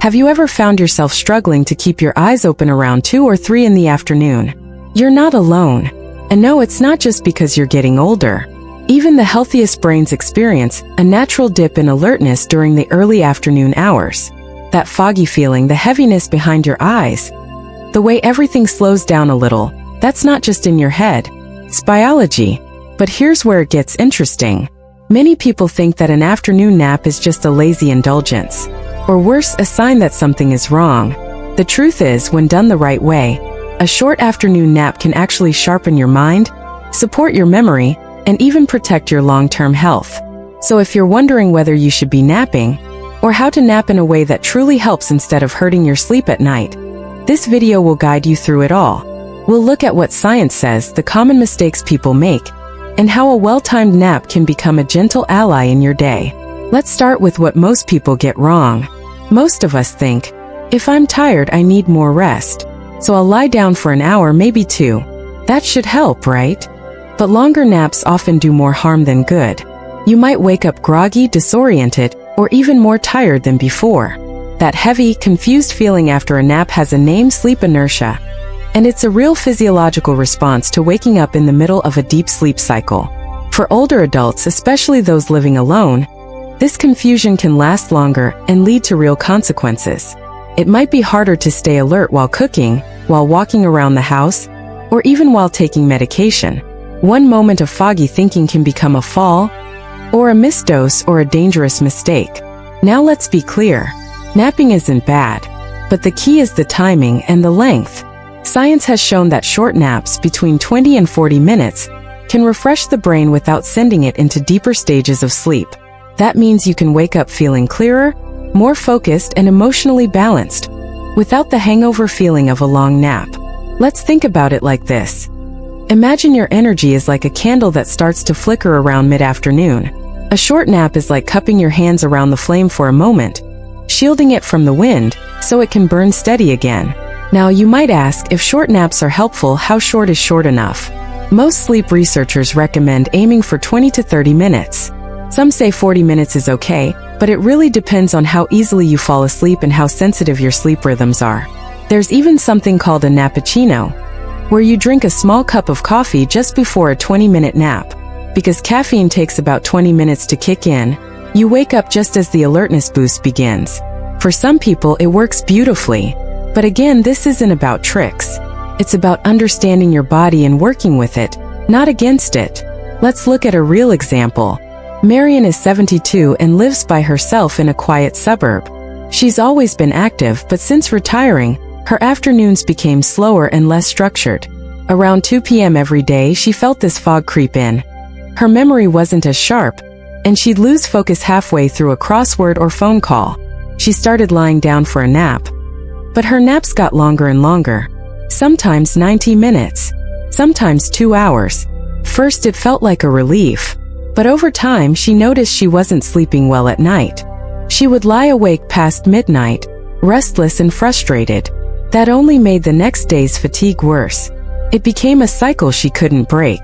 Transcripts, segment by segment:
Have you ever found yourself struggling to keep your eyes open around 2 or 3 in the afternoon? You're not alone. And no, it's not just because you're getting older. Even the healthiest brains experience a natural dip in alertness during the early afternoon hours. That foggy feeling, the heaviness behind your eyes, the way everything slows down a little, that's not just in your head. It's biology. But here's where it gets interesting. Many people think that an afternoon nap is just a lazy indulgence, or worse, a sign that something is wrong. The truth is, when done the right way, a short afternoon nap can actually sharpen your mind, support your memory, and even protect your long-term health. So if you're wondering whether you should be napping, or how to nap in a way that truly helps instead of hurting your sleep at night, this video will guide you through it all. We'll look at what science says, the common mistakes people make, and how a well-timed nap can become a gentle ally in your day. Let's start with what most people get wrong. Most of us think, if I'm tired, I need more rest, so I'll lie down for an hour, maybe 2. That should help, right? But longer naps often do more harm than good. You might wake up groggy, disoriented, or even more tired than before. That heavy, confused feeling after a nap has a name: sleep inertia. And it's a real physiological response to waking up in the middle of a deep sleep cycle. For older adults, especially those living alone, this confusion can last longer and lead to real consequences. It might be harder to stay alert while cooking, while walking around the house, or even while taking medication. One moment of foggy thinking can become a fall, or a misdose, or a dangerous mistake. Now let's be clear. Napping isn't bad, but the key is the timing and the length. Science has shown that short naps between 20 and 40 minutes can refresh the brain without sending it into deeper stages of sleep. That means you can wake up feeling clearer, more focused, and emotionally balanced, without the hangover feeling of a long nap. Let's think about it like this. Imagine your energy is like a candle that starts to flicker around mid-afternoon. A short nap is like cupping your hands around the flame for a moment, shielding it from the wind, so it can burn steady again. Now you might ask, if short naps are helpful, how short is short enough? Most sleep researchers recommend aiming for 20 to 30 minutes. Some say 40 minutes is okay, but it really depends on how easily you fall asleep and how sensitive your sleep rhythms are. There's even something called a nappuccino, where you drink a small cup of coffee just before a 20-minute nap. Because caffeine takes about 20 minutes to kick in, you wake up just as the alertness boost begins. For some people, it works beautifully. But again, this isn't about tricks. It's about understanding your body and working with it, not against it. Let's look at a real example. Marian is 72 and lives by herself in a quiet suburb. She's always been active, but since retiring, her afternoons became slower and less structured. Around 2 p.m. every day, she felt this fog creep in. Her memory wasn't as sharp, and she'd lose focus halfway through a crossword or phone call. She started lying down for a nap. But her naps got longer and longer. Sometimes 90 minutes. Sometimes 2 hours. First, it felt like a relief. But over time, she noticed she wasn't sleeping well at night. She would lie awake past midnight, restless and frustrated. That only made the next day's fatigue worse. It became a cycle she couldn't break.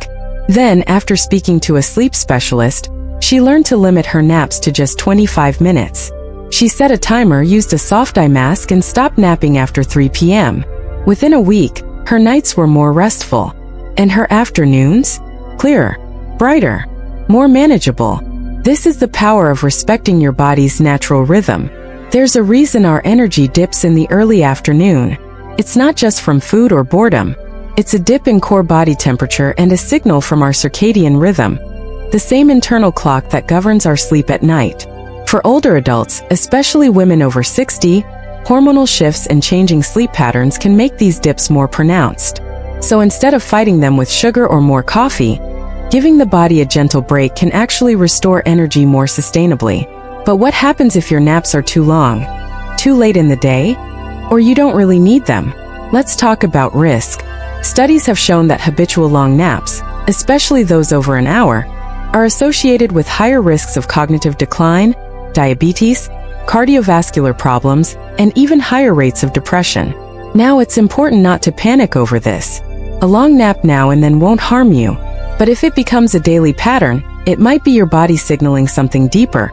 Then, after speaking to a sleep specialist, she learned to limit her naps to just 25 minutes. She set a timer, used a soft eye mask, and stopped napping after 3 p.m. Within a week, her nights were more restful. And her afternoons? Clearer, brighter, more manageable. This is the power of respecting your body's natural rhythm. There's a reason our energy dips in the early afternoon. It's not just from food or boredom. It's a dip in core body temperature and a signal from our circadian rhythm, the same internal clock that governs our sleep at night. For older adults, especially women over 60, hormonal shifts and changing sleep patterns can make these dips more pronounced. So instead of fighting them with sugar or more coffee, giving the body a gentle break can actually restore energy more sustainably. But what happens if your naps are too long, too late in the day, or you don't really need them? Let's talk about risk. Studies have shown that habitual long naps, especially those over an hour, are associated with higher risks of cognitive decline, diabetes, cardiovascular problems, and even higher rates of depression. Now, it's important not to panic over this. A long nap now and then won't harm you. But if it becomes a daily pattern, it might be your body signaling something deeper,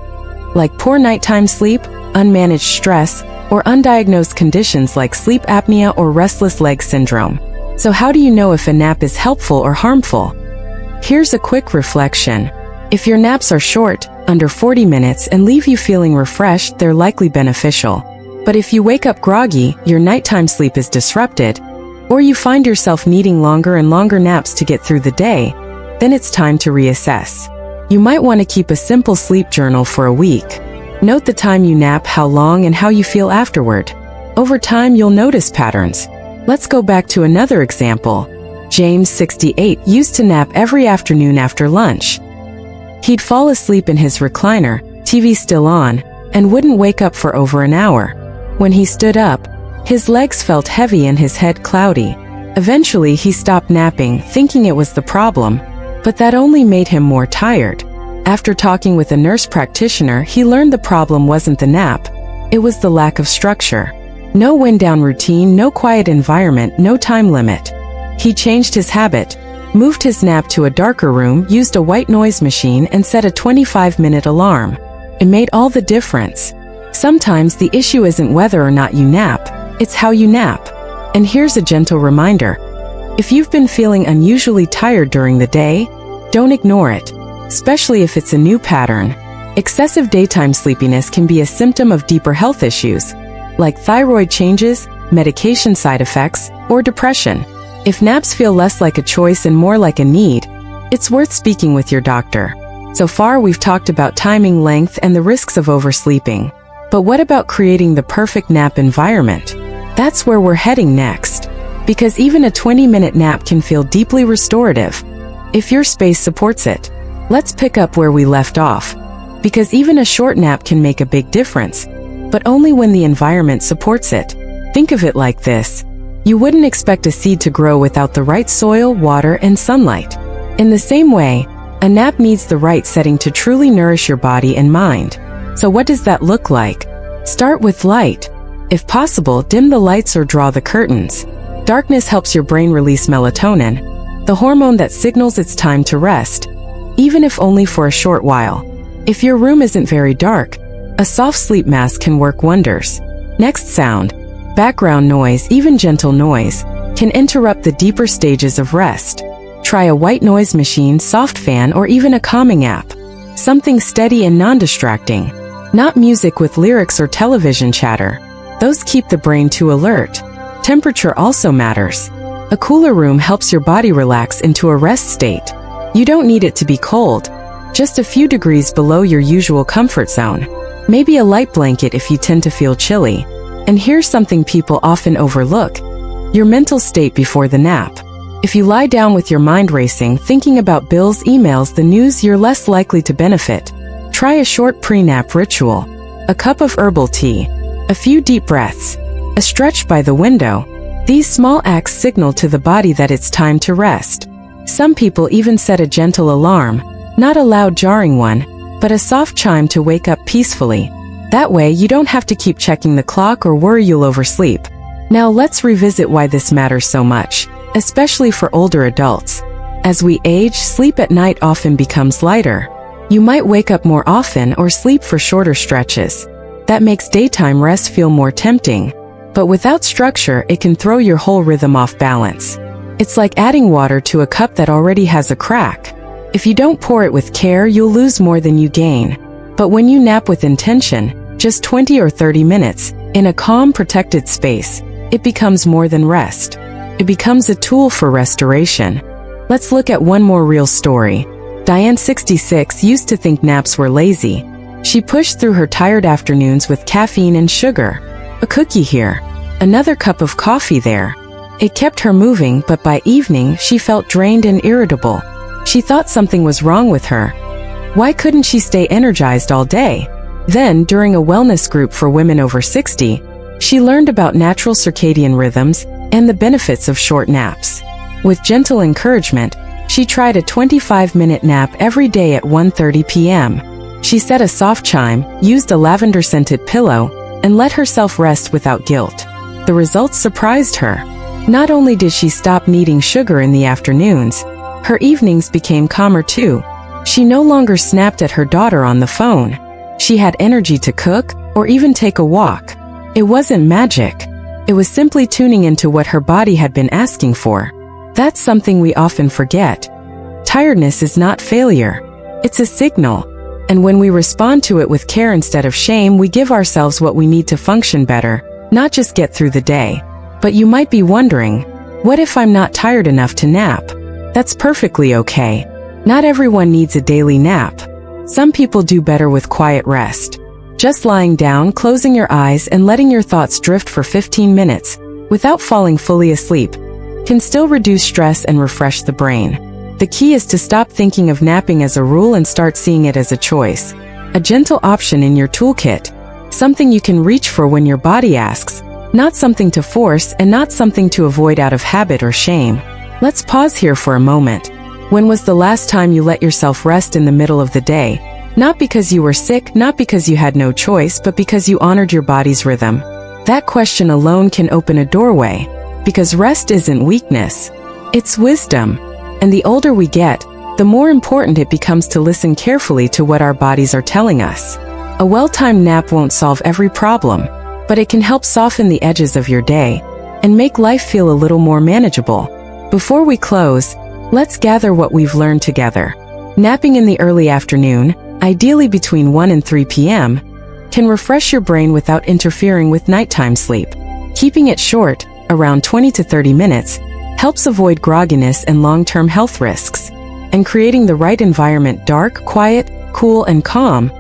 like poor nighttime sleep, unmanaged stress, or undiagnosed conditions like sleep apnea or restless leg syndrome. So how do you know if a nap is helpful or harmful? Here's a quick reflection. If your naps are short, under 40 minutes, and leave you feeling refreshed, they're likely beneficial. But if you wake up groggy, your nighttime sleep is disrupted, or you find yourself needing longer and longer naps to get through the day, then it's time to reassess. You might want to keep a simple sleep journal for a week. Note the time you nap, how long, and how you feel afterward. Over time, you'll notice patterns. Let's go back to another example. James, 68, used to nap every afternoon after lunch. He'd fall asleep in his recliner, TV still on, and wouldn't wake up for over an hour. When he stood up, his legs felt heavy and his head cloudy. Eventually, he stopped napping, thinking it was the problem, but that only made him more tired. After talking with a nurse practitioner, he learned the problem wasn't the nap, it was the lack of structure. No wind-down routine, no quiet environment, no time limit. He changed his habit, moved his nap to a darker room, used a white noise machine, and set a 25-minute alarm. It made all the difference. Sometimes the issue isn't whether or not you nap, it's how you nap. And here's a gentle reminder. If you've been feeling unusually tired during the day, don't ignore it, especially if it's a new pattern. Excessive daytime sleepiness can be a symptom of deeper health issues, like thyroid changes, medication side effects, or depression. If naps feel less like a choice and more like a need, it's worth speaking with your doctor. So far, we've talked about timing, length, and the risks of oversleeping. But what about creating the perfect nap environment? That's where we're heading next. Because even a 20-minute nap can feel deeply restorative, if your space supports it. Let's pick up where we left off. Because even a short nap can make a big difference, but only when the environment supports it. Think of it like this. You wouldn't expect a seed to grow without the right soil, water, and sunlight. In the same way, a nap needs the right setting to truly nourish your body and mind. So what does that look like? Start with light. If possible, dim the lights or draw the curtains. Darkness helps your brain release melatonin, the hormone that signals it's time to rest, even if only for a short while. If your room isn't very dark, a soft sleep mask can work wonders. Next, sound. Background noise, even gentle noise, can interrupt the deeper stages of rest. Try a white noise machine, soft fan, or even a calming app. Something steady and non-distracting. Not music with lyrics or television chatter. Those keep the brain too alert. Temperature also matters. A cooler room helps your body relax into a rest state. You don't need it to be cold, just a few degrees below your usual comfort zone. Maybe a light blanket if you tend to feel chilly. And here's something people often overlook: your mental state before the nap. If you lie down with your mind racing, thinking about bills, emails, the news, you're less likely to benefit. Try a short pre-nap ritual. A cup of herbal tea. A few deep breaths. A stretch by the window. These small acts signal to the body that it's time to rest. Some people even set a gentle alarm, not a loud jarring one, but a soft chime to wake up peacefully. That way you don't have to keep checking the clock or worry you'll oversleep. Now let's revisit why this matters so much, especially for older adults. As we age, sleep at night often becomes lighter. You might wake up more often or sleep for shorter stretches. That makes daytime rest feel more tempting. But without structure, it can throw your whole rhythm off balance. It's like adding water to a cup that already has a crack. If you don't pour it with care, you'll lose more than you gain. But when you nap with intention, just 20 or 30 minutes, in a calm, protected space, it becomes more than rest. It becomes a tool for restoration. Let's look at one more real story. Diane, 66, used to think naps were lazy. She pushed through her tired afternoons with caffeine and sugar. A cookie here, another cup of coffee there. It kept her moving, but by evening, she felt drained and irritable. She thought something was wrong with her. Why couldn't she stay energized all day? Then, during a wellness group for women over 60, she learned about natural circadian rhythms and the benefits of short naps. With gentle encouragement, she tried a 25-minute nap every day at 1:30 p.m. She set a soft chime, used a lavender-scented pillow, and let herself rest without guilt. The results surprised her. Not only did she stop needing sugar in the afternoons, her evenings became calmer too. She no longer snapped at her daughter on the phone. She had energy to cook or even take a walk. It wasn't magic. It was simply tuning into what her body had been asking for. That's something we often forget. Tiredness is not failure. It's a signal. And when we respond to it with care instead of shame, we give ourselves what we need to function better, not just get through the day. But you might be wondering, what if I'm not tired enough to nap? That's perfectly okay. Not everyone needs a daily nap. Some people do better with quiet rest. Just lying down, closing your eyes, and letting your thoughts drift for 15 minutes, without falling fully asleep, can still reduce stress and refresh the brain. The key is to stop thinking of napping as a rule and start seeing it as a choice. A gentle option in your toolkit. Something you can reach for when your body asks, not something to force and not something to avoid out of habit or shame. Let's pause here for a moment. When was the last time you let yourself rest in the middle of the day? Not because you were sick, not because you had no choice, but because you honored your body's rhythm. That question alone can open a doorway. Because rest isn't weakness. It's wisdom. And the older we get, the more important it becomes to listen carefully to what our bodies are telling us. A well-timed nap won't solve every problem, but it can help soften the edges of your day and make life feel a little more manageable. Before we close, let's gather what we've learned together. Napping in the early afternoon, ideally between 1 and 3 p.m., can refresh your brain without interfering with nighttime sleep. Keeping it short, around 20 to 30 minutes, helps avoid grogginess and long-term health risks. And creating the right environment, dark, quiet, cool, and calm,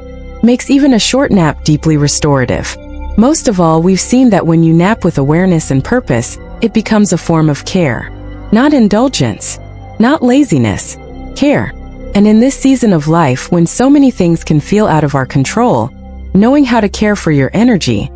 makes even a short nap deeply restorative. Most of all, we've seen that when you nap with awareness and purpose, it becomes a form of care. Not indulgence, not laziness, care. And in this season of life, when so many things can feel out of our control, knowing how to care for your energy,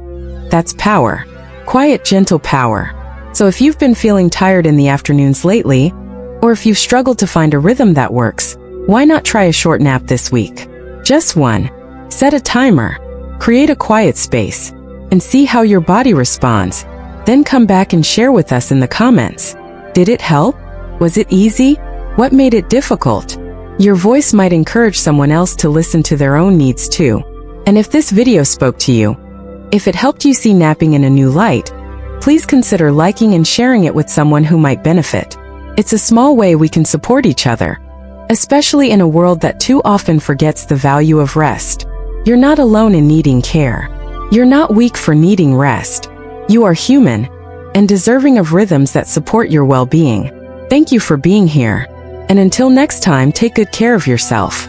that's power. Quiet, gentle power. So if you've been feeling tired in the afternoons lately, or if you've struggled to find a rhythm that works, why not try a short nap this week? Just one. Set a timer, create a quiet space, and see how your body responds. Then come back and share with us in the comments. Did it help? Was it easy? What made it difficult? Your voice might encourage someone else to listen to their own needs too. And if this video spoke to you, if it helped you see napping in a new light, please consider liking and sharing it with someone who might benefit. It's a small way we can support each other, especially in a world that too often forgets the value of rest. You're not alone in needing care. You're not weak for needing rest. You are human and deserving of rhythms that support your well-being. Thank you for being here. And until next time, take good care of yourself.